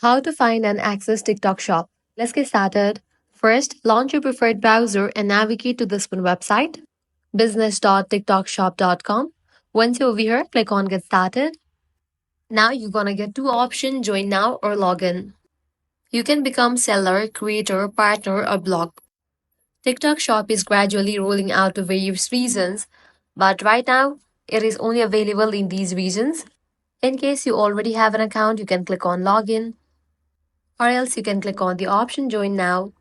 How to find and access TikTok shop. Let's get started. First, launch your preferred browser and navigate to this one website, business.tiktokshop.com. Once you're over here, click on Get Started. Now you're gonna get two options, join now or log in. You can become seller, creator, partner, or blog. TikTok shop is gradually rolling out to various regions, but right now it is only available in these regions. In case you already have an account, you can click on login, or else you can click on the option join now,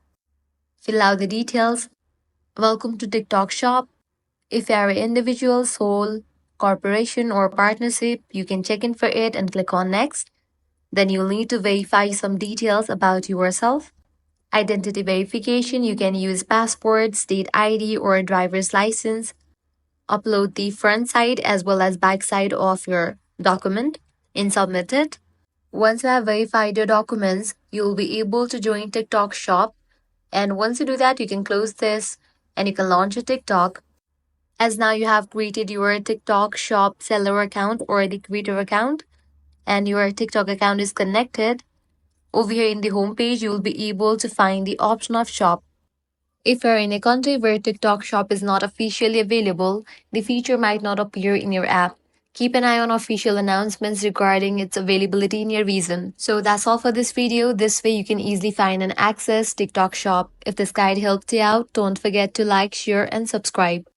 fill out the details. Welcome to TikTok shop. If you are an individual, sole, corporation, or partnership, you can check in for it and click on next. Then you'll need to verify some details about yourself. Identity verification, you can use passport, state ID, or a driver's license. Upload the front side as well as back side of your document and submit it. Once you have verified your documents, you'll be able to join TikTok shop. And once you do that, you can close this and you can launch a TikTok. As now you have created your TikTok shop seller account or the creator account, and your TikTok account is connected. Over here in the home page, you will be able to find the option of shop. If you're in a country where TikTok shop is not officially available, the feature might not appear in your app. Keep an eye on official announcements regarding its availability in your region. So that's all for this video. This way you can easily find and access TikTok shop. If this guide helped you out, don't forget to like, share and subscribe.